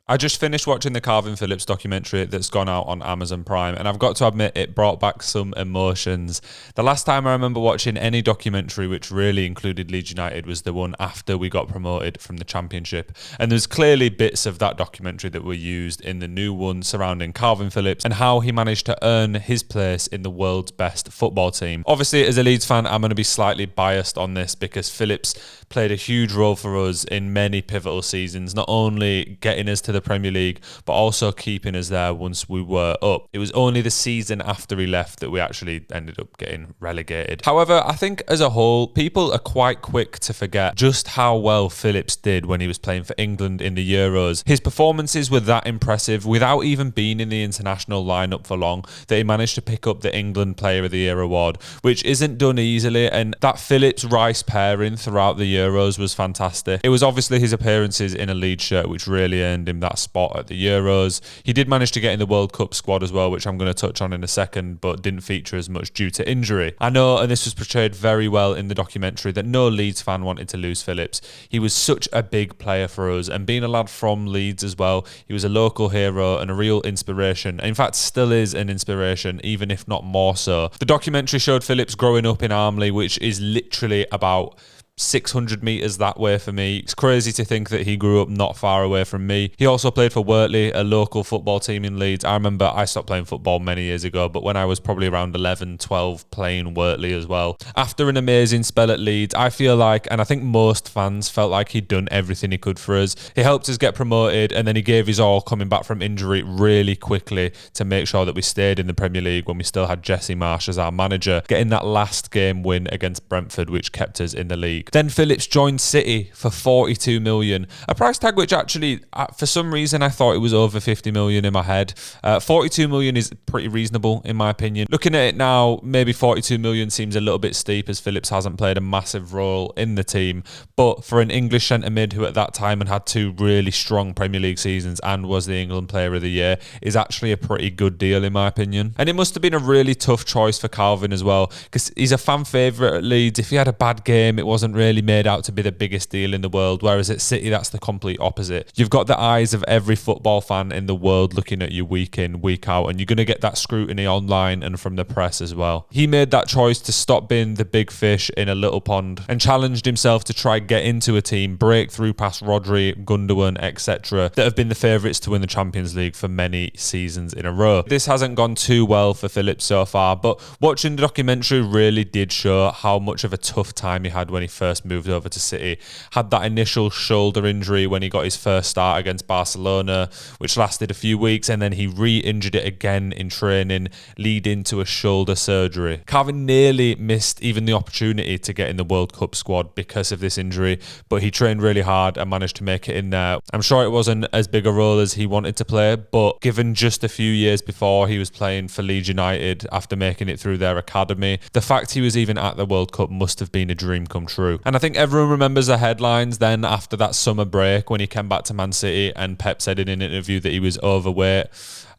I just finished watching the Calvin Phillips documentary that's gone out on Amazon Prime, and I've got to admit it brought back some emotions. The last time I remember watching any documentary which really included Leeds United was the one after we got promoted from the Championship, and there's clearly bits of that documentary that were used in the new one surrounding Calvin Phillips and how he managed to earn his place in the world's best football team. Obviously, as a Leeds fan, I'm going to be slightly biased on this because Phillips played a huge role for us in many pivotal seasons, not only getting us to the Premier League, but also keeping us there once we were up. It was only the season after he left that we actually ended up getting relegated. However, I think as a whole, people are quite quick to forget just how well Phillips did when he was playing for England in the Euros. His performances were that impressive without even being in the international lineup for long that he managed to pick up the England Player of the Year award, which isn't done easily, and that Phillips-Rice pairing throughout the Euros was fantastic. It was obviously his appearances in a Leeds shirt which really earned him that spot at the Euros. He did manage to get in the World Cup squad as well, which I'm going to touch on in a second, but didn't feature as much due to injury. I know, and this was portrayed very well in the documentary, that no Leeds fan wanted to lose Phillips. He was such a big player for us, and being a lad from Leeds as well, he was a local hero and a real inspiration. In fact, still is an inspiration, even if not more so. The documentary showed Phillips growing up in Armley, which is literally about 600 metres that way for me. It's crazy to think that he grew up not far away from me. He also played for Wortley, a local football team in Leeds. I remember I stopped playing football many years ago, but when I was probably around 11, 12, playing Wortley as well. After an amazing spell at Leeds, I feel like, and I think most fans felt like he'd done everything he could for us. He helped us get promoted, and then he gave his all coming back from injury really quickly to make sure that we stayed in the Premier League when we still had Jesse Marsh as our manager, getting that last game win against Brentford, which kept us in the league. Then Phillips joined City for 42 million, a price tag which actually, for some reason, I thought it was over 50 million in my head. 42 million is pretty reasonable in my opinion. Looking at it now, maybe 42 million seems a little bit steep as Phillips hasn't played a massive role in the team, but for an English centre mid who at that time had two really strong Premier League seasons and was the England Player of the Year is actually a pretty good deal in my opinion. And it must have been a really tough choice for Calvin as well, because he's a fan favourite at Leeds. If he had a bad game, it wasn't really made out to be the biggest deal in the world, whereas at City that's the complete opposite. You've got the eyes of every football fan in the world looking at you week in, week out, and you're going to get that scrutiny online and from the press as well. He made that choice to stop being the big fish in a little pond and challenged himself to try get into a team, break through past Rodri, Gundogan, etc. that have been the favourites to win the Champions League for many seasons in a row. This hasn't gone too well for Phillips so far, but watching the documentary really did show how much of a tough time he had when he first moved over to City. Had that initial shoulder injury when he got his first start against Barcelona, which lasted a few weeks, and then he re-injured it again in training, leading to a shoulder surgery. Calvin nearly missed even the opportunity to get in the World Cup squad because of this injury, but he trained really hard and managed to make it in there. I'm sure it wasn't as big a role as he wanted to play, but given just a few years before he was playing for Leeds United after making it through their academy, the fact he was even at the World Cup must have been a dream come true. And I think everyone remembers the headlines then after that summer break when he came back to Man City and Pep said in an interview that he was overweight.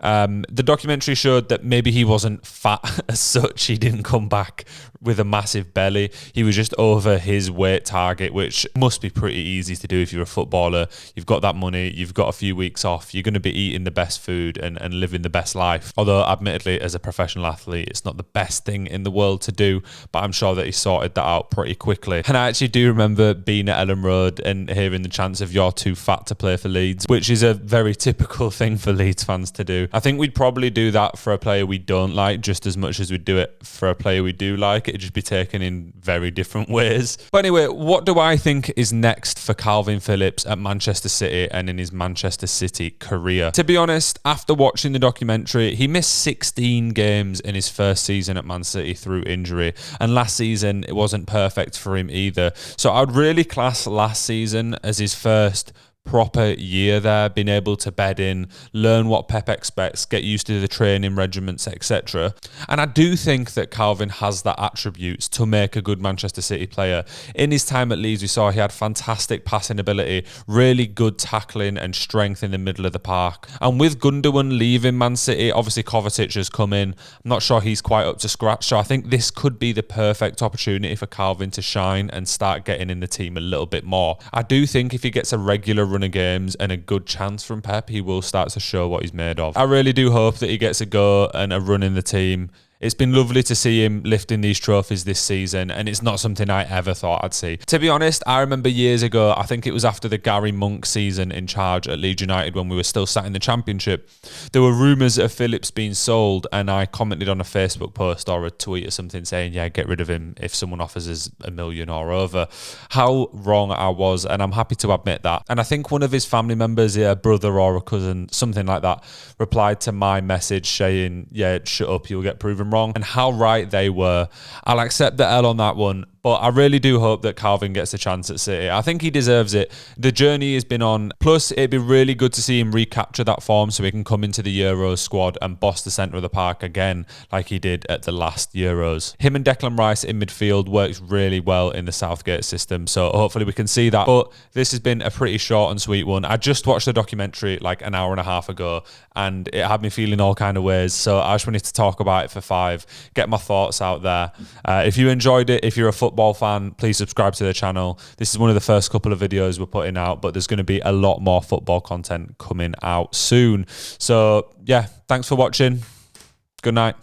The documentary showed that maybe he wasn't fat as such. He didn't come back with a massive belly. He was just over his weight target, which must be pretty easy to do if you're a footballer. You've got that money, you've got a few weeks off, you're going to be eating the best food and living the best life. Although admittedly, as a professional athlete, it's not the best thing in the world to do, but I'm sure that he sorted that out pretty quickly. And I actually do remember being at Ellen Road and hearing the chants of "you're too fat to play for Leeds," which is a very typical thing for Leeds fans to do. I think we'd probably do that for a player we don't like just as much as we'd do it for a player we do like. It'd just be taken in very different ways. But anyway, what do I think is next for Calvin Phillips at Manchester City and in his Manchester City career? To be honest, after watching the documentary, he missed 16 games in his first season at Man City through injury, and last season it wasn't perfect for him either. So I'd really class last season as his first proper year there, being able to bed in, learn what Pep expects, get used to the training regiments, etc. And I do think that Calvin has that attributes to make a good Manchester City player. In his time at Leeds, we saw he had fantastic passing ability, really good tackling and strength in the middle of the park. And with Gundogan leaving Man City, obviously Kovacic has come in. I'm not sure he's quite up to scratch, so I think this could be the perfect opportunity for Calvin to shine and start getting in the team a little bit more. I do think if he gets a regular run of games and a good chance from Pep, he will start to show what he's made of. I really do hope that he gets a go and a run in the team. It's been lovely to see him lifting these trophies this season, and it's not something I ever thought I'd see. To be honest, I remember years ago, I think it was after the Gary Monk season in charge at Leeds United when we were still sat in the Championship, there were rumours of Phillips being sold, and I commented on a Facebook post or a tweet or something saying, yeah, get rid of him if someone offers us $1 million or over. How wrong I was, and I'm happy to admit that. And I think one of his family members, a brother or a cousin, something like that, replied to my message saying, yeah, shut up, you'll get proven wrong. And how right they were. I'll accept the L on that one, but I really do hope that Kalvin gets a chance at City. I think he deserves it. The journey he's been on. Plus, it'd be really good to see him recapture that form so he can come into the Euros squad and boss the centre of the park again like he did at the last Euros. Him and Declan Rice in midfield works really well in the Southgate system, so hopefully we can see that. But this has been a pretty short and sweet one. I just watched the documentary like an hour and a half ago, and it had me feeling all kind of ways, so I just wanted to talk about it for 5, get my thoughts out there. If you enjoyed it, if you're a football fan, please subscribe to the channel. This is one of the first couple of videos we're putting out, but there's going to be a lot more football content coming out soon. So yeah, thanks for watching. Good night.